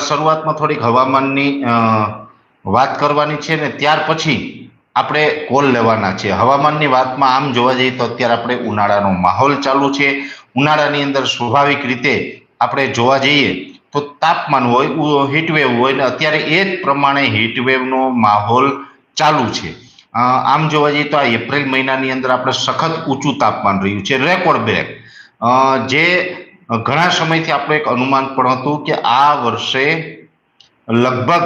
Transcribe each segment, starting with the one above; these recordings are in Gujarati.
શરૂઆતમાં થોડીક હવામાનની વાત કરવાની છે ને ત્યાર પછી આપણે કોલ લેવાના છે. હવામાનની વાતમાં આમ જોવા જઈએ તો અત્યારે આપણે ઉનાળાનો માહોલ ચાલુ છે. ઉનાળાની અંદર સ્વાભાવિક રીતે આપણે જોવા જઈએ તો તાપમાન હોય, હીટવેવ હોય ને અત્યારે એ જ પ્રમાણે હીટવેવનો માહોલ ચાલુ છે. આમ જોવા જઈએ તો આ એપ્રિલ મહિનાની અંદર આપણે સખત ઊંચું તાપમાન રહ્યું છે, રેકોર્ડ બ્રેક. જે ઘણા સમયથી આપણે એક અનુમાન પણ હતું કે આ વર્ષે લગભગ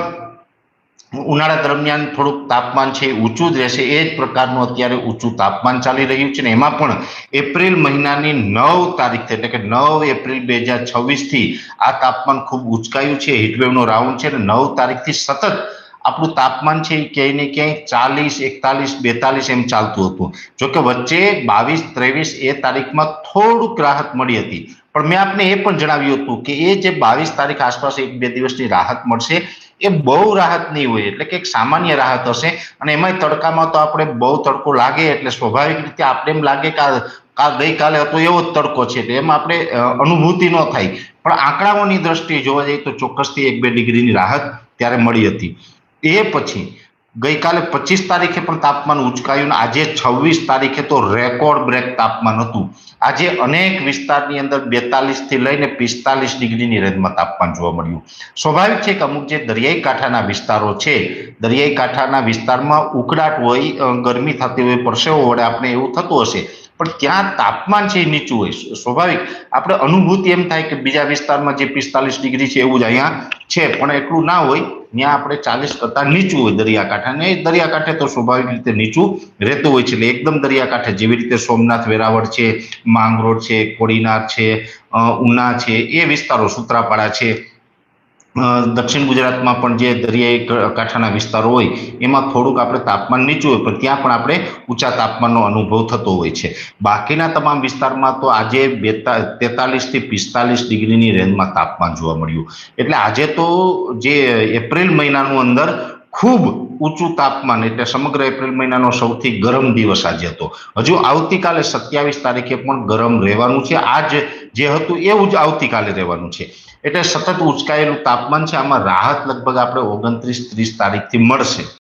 ઉનાળા દરમિયાન થોડુંક તાપમાન છે ઊંચું જ રહેશે. એ જ પ્રકારનું અત્યારે ઊંચું તાપમાન ચાલી રહ્યું છે ને એમાં પણ એપ્રિલ મહિનાની 9 તારીખ એટલે કે 9 એપ્રિલ 2026 થી આ તાપમાન ખૂબ ઉચકાયું છે. હીટવેવનો રાઉન્ડ છે ને 9 તારીખથી સતત આપણું તાપમાન છે એ ક્યાંય ને ક્યાંય 40, 41, 42 એમ ચાલતું હતું. જોકે વચ્ચે 22, 23 એ તારીખમાં થોડુંક રાહત મળી હતી, પણ મેં આપને એ પણ જણાવ્યું હતું કે એ જે 22 તારીખ આસપાસ 1-2 દિવસની રાહત મળશે એ બહુ રાહત નહીં હોય, એટલે કે એક સામાન્ય રાહત હશે. અને એમાંય તડકામાં તો આપણે બહુ તડકો લાગે એટલે સ્વાભાવિક રીતે આપણે એમ લાગે કે આ ગઈકાલે હતો એવો જ તડકો છે, એટલે એમ આપણે અનુભૂતિ ન થાય. પણ આંકડાઓની દ્રષ્ટિએ જોવા જઈએ તો ચોક્કસથી 1-2 ડિગ્રીની રાહત ત્યારે મળી હતી. એ પછી ગઈકાલે 25 તારીખે પણ તાપમાન ઉચકાયું ને આજે 26 તારીખે તો રેકોર્ડ બ્રેક તાપમાન હતું. આજે અનેક વિસ્તારની અંદર 42 થી લઈને 45 ડિગ્રીની રેન્જમાં તાપમાન જોવા મળ્યું. સ્વાભાવિક છે કે અમુક જે દરિયાઈ કાંઠાના વિસ્તારો છે, દરિયાઈ કાંઠાના વિસ્તારમાં ઉકળાટ હોય, ગરમી થતી હોય, પરસેવો વડે આપણે એવું થતું હશે, પણ ત્યાં તાપમાન છે એ નીચું હોય. સ્વાભાવિક આપણે અનુભૂતિ એમ થાય કે બીજા વિસ્તારમાં જે 45 ડિગ્રી છે એવું જ અહીંયા છે, પણ એટલું ના હોય. ત્યાં આપણે 40 કરતા નીચું હોય દરિયાકાંઠા, ને દરિયાકાંઠે તો સ્વાભાવિક રીતે નીચું રહેતું હોય છે. એટલે એકદમ દરિયાકાંઠે જેવી રીતે સોમનાથ, વેરાવળ છે, માંગરોળ છે, કોડીનાર છે, ઉના છે, એ વિસ્તારો, સૂત્રાપાડા છે, દક્ષિણ ગુજરાતમાં પણ જે દરિયાઈ કાંઠાના વિસ્તારો હોય એમાં થોડુંક આપણે તાપમાન નીચું હોય, પણ ત્યાં પણ આપણે ઊંચા તાપમાનનો અનુભવ થતો હોય છે. બાકીના તમામ વિસ્તારમાં તો આજે 43 થી 45 ડિગ્રીની રેન્જમાં તાપમાન જોવા મળ્યું. એટલે આજે તો જે એપ્રિલ મહિનાનું અંદર ખૂબ ઊંચું તાપમાન, એટલે સમગ્ર એપ્રિલ મહિનાનો સૌથી ગરમ દિવસ આજે હતો. હજુ આવતીકાલે 27 તારીખે પણ ગરમ રહેવાનું છે. આજ જે હતું એવું જ આવતીકાલે રહેવાનું છે. એટલે સતત ઉચકાયેલું તાપમાન છે. આમાં રાહત લગભગ આપણે 29-30 તારીખથી મળશે.